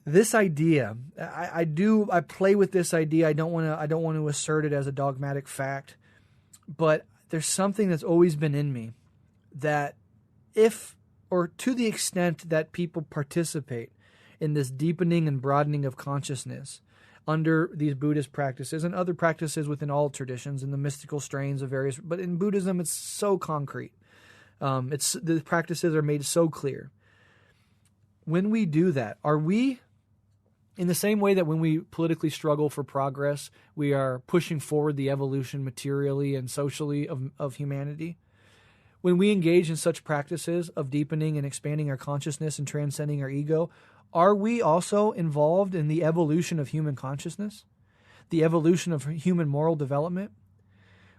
This idea, I play with this idea. I don't want to assert it as a dogmatic fact, but there's something that's always been in me that if, or to the extent that people participate in this deepening and broadening of consciousness under these Buddhist practices and other practices within all traditions and the mystical strains of various, but in Buddhism, it's so concrete. The practices are made so clear. When we do that, are we, in the same way that when we politically struggle for progress, we are pushing forward the evolution materially and socially of humanity? When we engage in such practices of deepening and expanding our consciousness and transcending our ego, are we also involved in the evolution of human consciousness? The evolution of human moral development?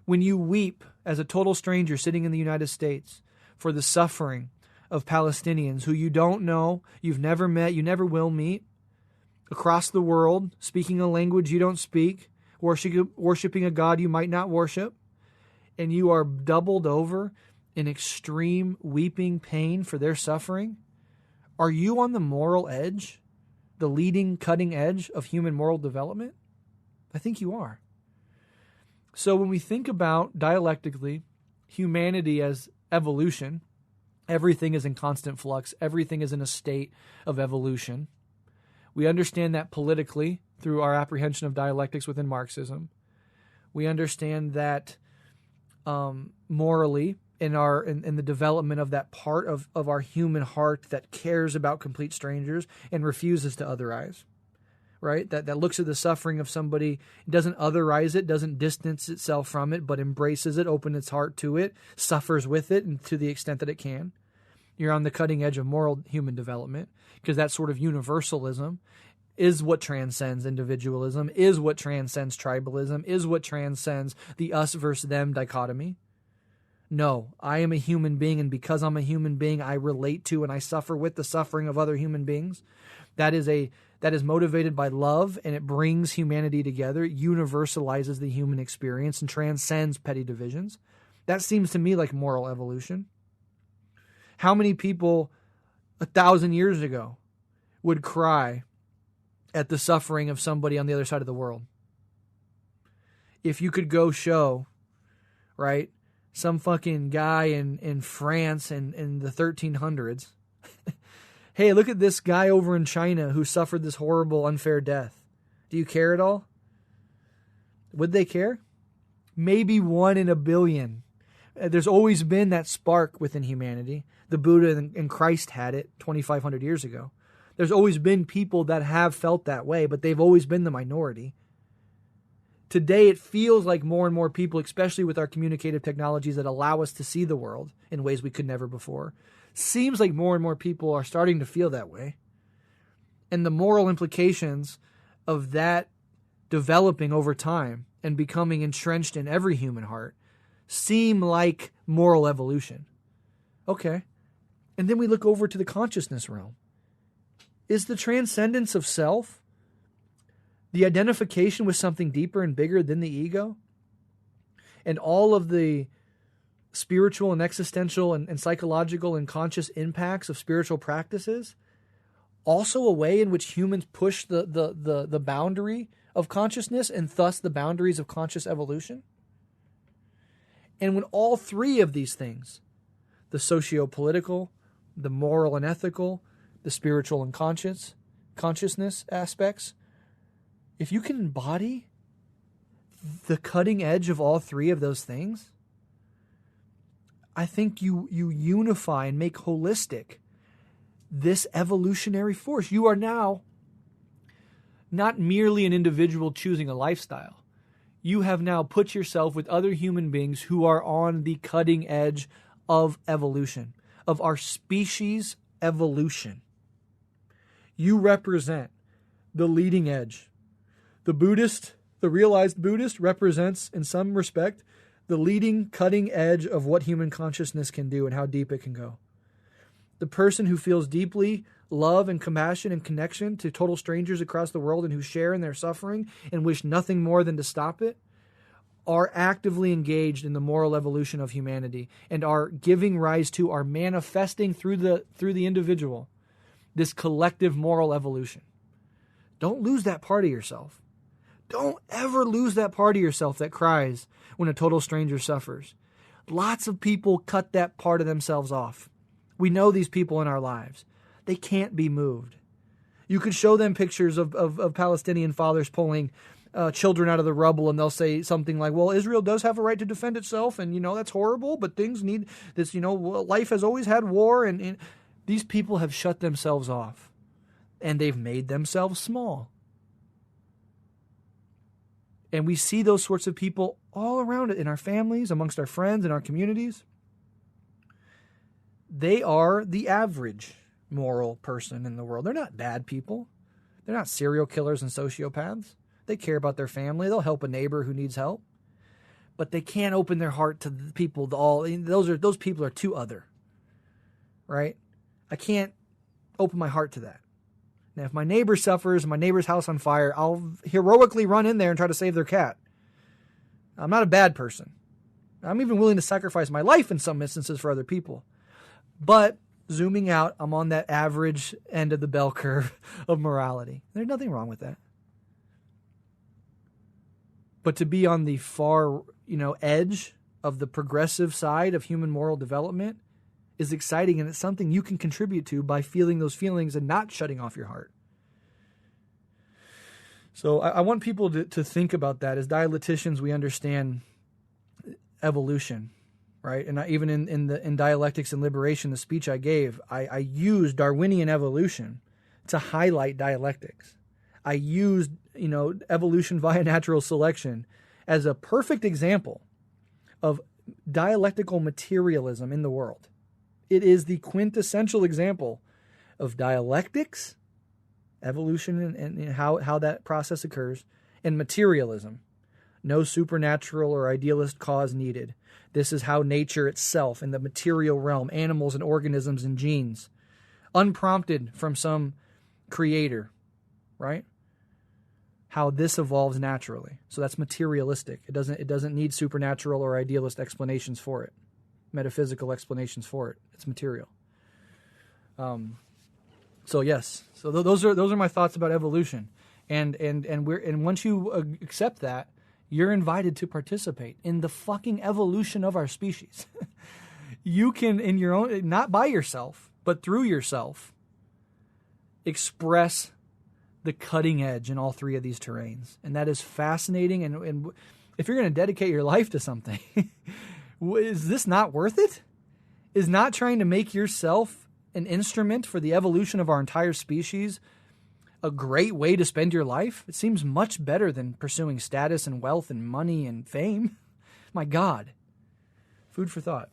When you weep as a total stranger sitting in the United States for the suffering of Palestinians who you don't know, you've never met, you never will meet, across the world, speaking a language you don't speak, worshiping a God you might not worship, and you are doubled over in extreme weeping pain for their suffering, are you on the moral edge, the leading cutting edge of human moral development? I think you are. So when we think about dialectically humanity as evolution, everything is in constant flux, everything is in a state of evolution. We understand that politically through our apprehension of dialectics within Marxism. We understand that morally in the development of that part of our human heart that cares about complete strangers and refuses to otherize, right? That looks at the suffering of somebody, doesn't otherize it, doesn't distance itself from it, but embraces it, opens its heart to it, suffers with it, and to the extent that it can. You're on the cutting edge of moral human development, because that sort of universalism is what transcends individualism, is what transcends tribalism, is what transcends the us versus them dichotomy. No, I am a human being, and because I'm a human being, I relate to and I suffer with the suffering of other human beings. That is motivated by love, and it brings humanity together, universalizes the human experience, and transcends petty divisions. That seems to me like moral evolution. How many people 1,000 years ago would cry at the suffering of somebody on the other side of the world? If you could go show, right, some fucking guy in France in the 1300s, hey, look at this guy over in China who suffered this horrible, unfair death. Do you care at all? Would they care? Maybe 1 in a billion. There's always been that spark within humanity. The Buddha and Christ had it 2,500 years ago. There's always been people that have felt that way, but they've always been the minority. Today, it feels like more and more people, especially with our communicative technologies that allow us to see the world in ways we could never before, seems like more and more people are starting to feel that way. And the moral implications of that developing over time and becoming entrenched in every human heart seem like moral evolution. Okay. And then we look over to the consciousness realm. Is the transcendence of self the identification with something deeper and bigger than the ego? And all of the spiritual and existential and psychological and conscious impacts of spiritual practices also a way in which humans push the boundary of consciousness and thus the boundaries of conscious evolution? And when all three of these things, the socio-political, the moral and ethical, the spiritual and consciousness aspects, if you can embody the cutting edge of all three of those things, I think you unify and make holistic this evolutionary force. You are now not merely an individual choosing a lifestyle. You have now put yourself with other human beings who are on the cutting edge of evolution, of our species' evolution. You represent the leading edge. The Buddhist, the realized Buddhist, represents, in some respect, the leading cutting edge of what human consciousness can do and how deep it can go. The person who feels deeply love and compassion and connection to total strangers across the world and who share in their suffering and wish nothing more than to stop it are actively engaged in the moral evolution of humanity and are giving rise to, are manifesting through the individual this collective moral evolution. Don't lose that part of yourself. Don't ever lose that part of yourself that cries when a total stranger suffers. Lots of people cut that part of themselves off. We know these people in our lives. They can't be moved. You could show them pictures of Palestinian fathers pulling children out of the rubble, and they'll say something like, well, Israel does have a right to defend itself, and, that's horrible, but things need this, life has always had war, and these people have shut themselves off, and they've made themselves small. And we see those sorts of people all around it, in our families, amongst our friends, in our communities. They are the average moral person in the world. They're not bad people. They're not serial killers and sociopaths. They care about their family. They'll help a neighbor who needs help. But they can't open their heart to the people. Those people are too other. Right? I can't open my heart to that. Now, if my neighbor suffers, my neighbor's house on fire, I'll heroically run in there and try to save their cat. I'm not a bad person. I'm even willing to sacrifice my life in some instances for other people. But zooming out, I'm on that average end of the bell curve of morality. There's nothing wrong with that. But to be on the far, edge of the progressive side of human moral development is exciting, and it's something you can contribute to by feeling those feelings and not shutting off your heart. So I want people to think about that. As dialecticians, we understand evolution, right? And even in Dialectics and Liberation, the speech I gave, I used Darwinian evolution to highlight dialectics. I used, evolution via natural selection as a perfect example of dialectical materialism in the world. It is the quintessential example of dialectics, evolution and how that process occurs, and materialism. No supernatural or idealist cause needed. This is how nature itself in the material realm, animals and organisms and genes, unprompted from some creator, right? How this evolves naturally. So that's materialistic. It doesn't need supernatural or idealist explanations for it. Metaphysical explanations for it. It's material. So yes. So those are my thoughts about evolution. And once you accept that, you're invited to participate in the fucking evolution of our species. You can, in your own, not by yourself, but through yourself, express the cutting edge in all three of these terrains. And that is fascinating. And if you're going to dedicate your life to something, is this not worth it? Is not trying to make yourself an instrument for the evolution of our entire species a great way to spend your life? It seems much better than pursuing status and wealth and money and fame. My God. Food for thought.